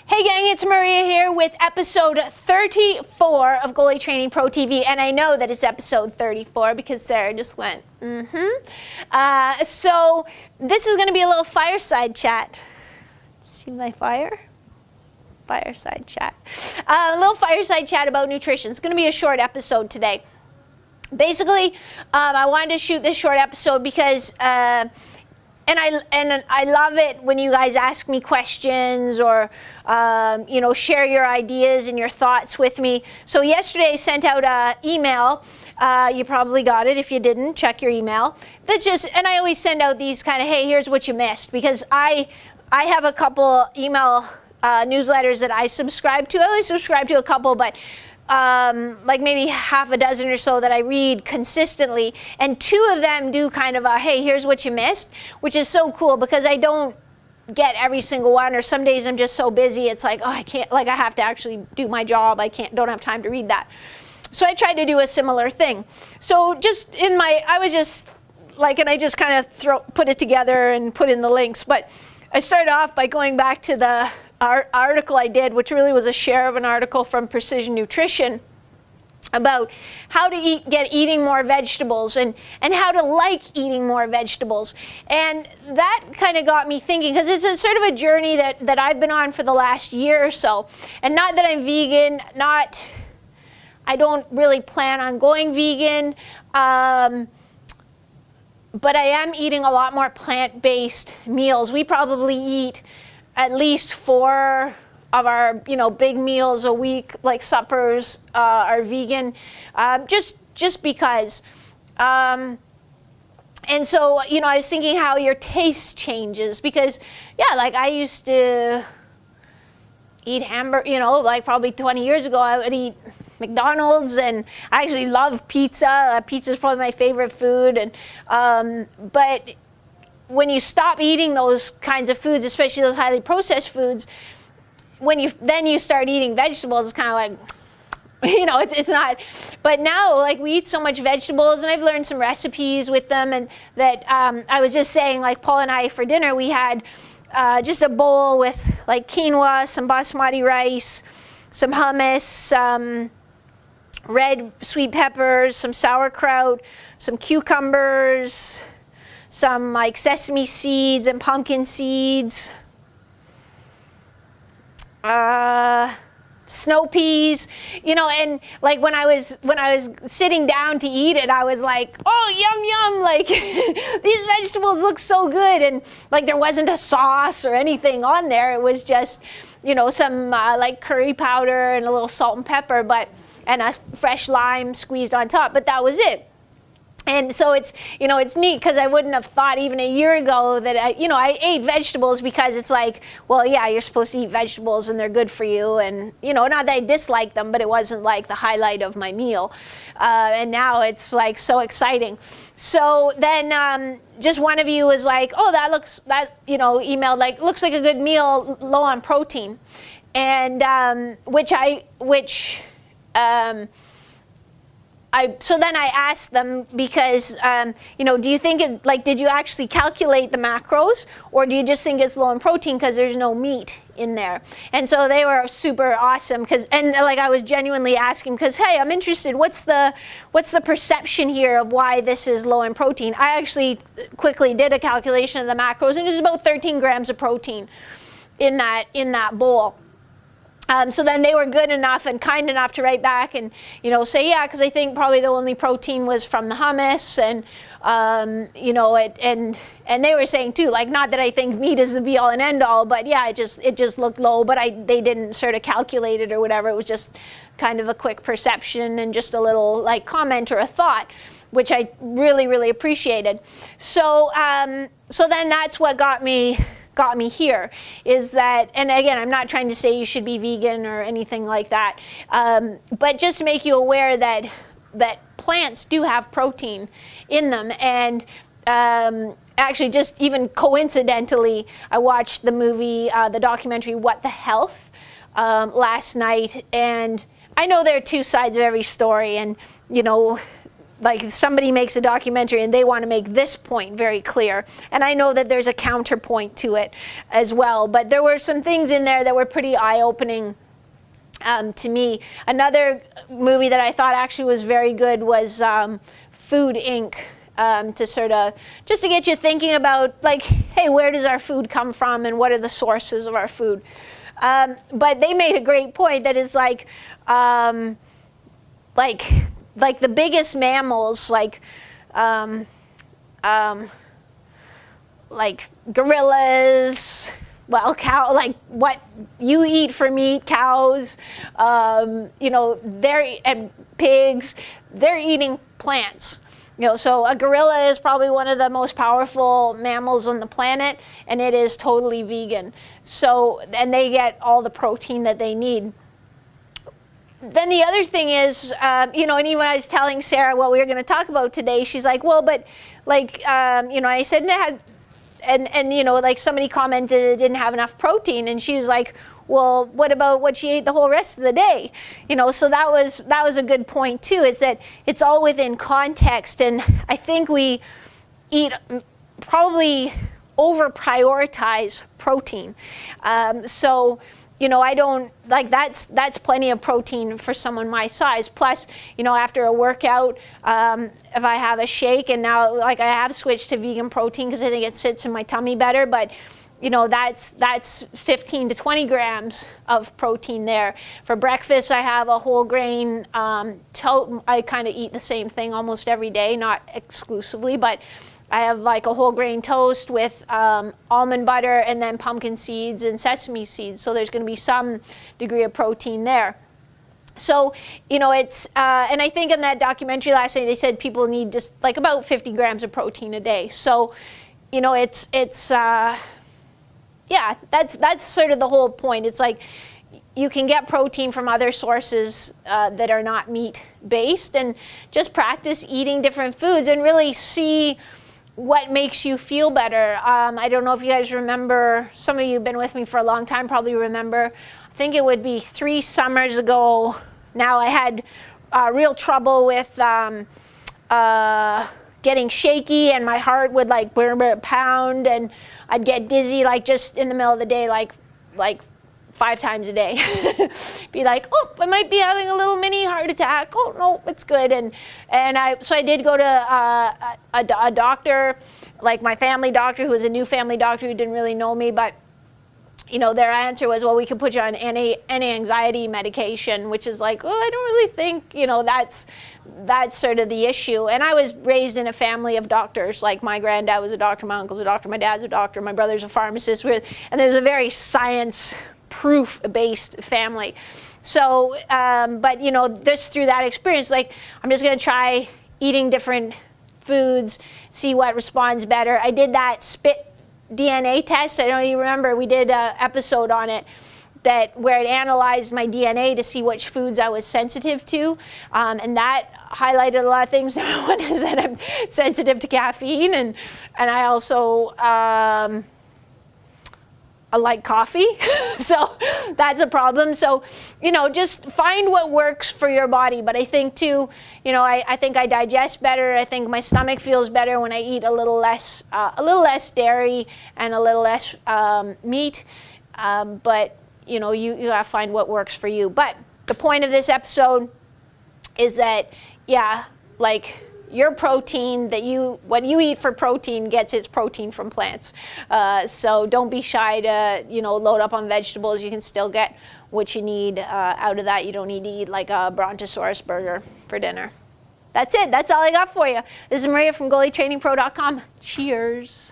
Hey gang, it's Maria here with episode 34 of Goalie Training Pro TV, and I know that it's episode 34 because Sarah just went, So this is going to be a little fireside chat. See my fireside chat. A little fireside chat about nutrition. It's going to be a short episode today. Basically, I wanted to shoot this short episode because And I love it when you guys ask me questions or, share your ideas and your thoughts with me. So yesterday I sent out an email. You probably got it. If you didn't, check your email. And I always send out these kind of, hey, here's what you missed. Because I have a couple email newsletters that I subscribe to. I only subscribe to a couple, but like maybe half a dozen or so that I read consistently, and two of them do kind of a, hey, here's what you missed, which is so cool because I don't get every single one, or some days I'm just so busy, it's like, oh, I can't, like I have to actually do my job, don't have time to read that. So I tried to do a similar thing. So just I was just like, and I just kind of put it together and put in the links, but I started off by going back to the article I did, which really was a share of an article from Precision Nutrition about how to get eating more vegetables and how to like eating more vegetables. And that kind of got me thinking, because it's a sort of a journey that I've been on for the last year or so. And not that I'm vegan, I don't really plan on going vegan, but I am eating a lot more plant-based meals. We probably eat at least 4 of our, big meals a week, like suppers, are vegan, just because. And so, I was thinking how your taste changes because, yeah, like I used to eat hamburger, like probably 20 years ago, I would eat McDonald's, and I actually love pizza. Pizza is probably my favorite food, and but when you stop eating those kinds of foods, especially those highly processed foods, when you start eating vegetables, it's kind of like, it's not. But now, like, we eat so much vegetables, and I've learned some recipes with them, and that I was just saying, like, Paul and I for dinner, we had just a bowl with like quinoa, some basmati rice, some hummus, some red sweet peppers, some sauerkraut, some cucumbers, some like sesame seeds and pumpkin seeds, snow peas, and like when I was sitting down to eat it, I was like, oh, yum yum, like these vegetables look so good, and like there wasn't a sauce or anything on there. It was just some like curry powder and a little salt and pepper, and a fresh lime squeezed on top, but that was it. And so it's, it's neat because I wouldn't have thought even a year ago that I ate vegetables because it's like, well, yeah, you're supposed to eat vegetables and they're good for you. And, not that I dislike them, but it wasn't like the highlight of my meal. And now it's like so exciting. So then just one of you was like, oh, emailed like, looks like a good meal, low on protein. And so then I asked them because, do you think did you actually calculate the macros, or do you just think it's low in protein because there's no meat in there? And so they were super awesome I was genuinely asking because, hey, I'm interested. What's the perception here of why this is low in protein? I actually quickly did a calculation of the macros, and it was about 13 grams of protein in that bowl. So then they were good enough and kind enough to write back and, say, yeah, because I think probably the only protein was from the hummus, and, and they were saying too, like, not that I think meat is the be all and end all, but yeah, it just looked low, but they didn't sort of calculate it or whatever. It was just kind of a quick perception and just a little like comment or a thought, which I really, really appreciated. So, so then that's what got me here, is that, and again, I'm not trying to say you should be vegan or anything like that, but just make you aware that plants do have protein in them. And actually, just even coincidentally, I watched the movie, the documentary What the Health, last night, and I know there are two sides of every story, and like somebody makes a documentary and they want to make this point very clear. And I know that there's a counterpoint to it as well. But there were some things in there that were pretty eye-opening to me. Another movie that I thought actually was very good was Food Inc. To sort of, just to get you thinking about, like, hey, where does our food come from and what are the sources of our food? But they made a great point that is like the biggest mammals, like gorillas, well, cow, like what you eat for meat, cows, you know, and pigs, they're eating plants. You know, so a gorilla is probably one of the most powerful mammals on the planet, and it is totally vegan. So, and they get all the protein that they need. Then the other thing is, you know, and even when I was telling Sarah what we were going to talk about today, she's like, well, but like, you know, I said it had, and you know, like somebody commented it didn't have enough protein, and she was like, well, what about what she ate the whole rest of the day? You know, so that was a good point too. It's that it's all within context, and I think we probably over prioritize protein. So, you know, I don't, like, that's plenty of protein for someone my size. Plus, you know, after a workout, if I have a shake, and now, like, I have switched to vegan protein because I think it sits in my tummy better, but you know, that's 15 to 20 grams of protein there. For breakfast, I have a whole grain I kind of eat the same thing almost every day, not exclusively, but I have like a whole grain toast with almond butter and then pumpkin seeds and sesame seeds. So there's going to be some degree of protein there. So, you know, it's, and I think in that documentary last night, they said people need just like about 50 grams of protein a day. So, you know, it's yeah, that's sort of the whole point. It's like you can get protein from other sources that are not meat-based, and just practice eating different foods and really see what makes you feel better. I don't know if you guys remember, some of you have been with me for a long time probably remember, I think it would be 3 summers ago now, I had real trouble with getting shaky, and my heart would like pound, and I'd get dizzy like just in the middle of the day, like 5 times a day. Be like, oh, I might be having a little mini heart attack. Oh no, it's good. So I did go to a doctor, like my family doctor, who was a new family doctor who didn't really know me, but you know, their answer was, well, we could put you on anti-anxiety medication, which is like, oh, I don't really think, you know, that's sort of the issue. And I was raised in a family of doctors. Like my granddad was a doctor, my uncle's a doctor, my dad's a doctor, my brother's a pharmacist, and there's a very science-proof-based family. So, but you know, just through that experience, like, I'm just going to try eating different foods, see what responds better. I did that spit DNA test. I don't know if you remember, we did an episode on it where it analyzed my DNA to see which foods I was sensitive to, and that highlighted a lot of things. Number one is that I'm sensitive to caffeine, and I also I like coffee, so that's a problem. So, you know, just find what works for your body. But I think too, you know, I think I digest better. I think my stomach feels better when I eat a little less dairy and a little less meat. But you know, you gotta find what works for you. But the point of this episode is that, yeah, like, your protein, what you eat for protein gets its protein from plants. So don't be shy to, you know, load up on vegetables. You can still get what you need out of that. You don't need to eat like a Brontosaurus burger for dinner. That's it. That's all I got for you. This is Maria from GoalieTrainingPro.com. Cheers.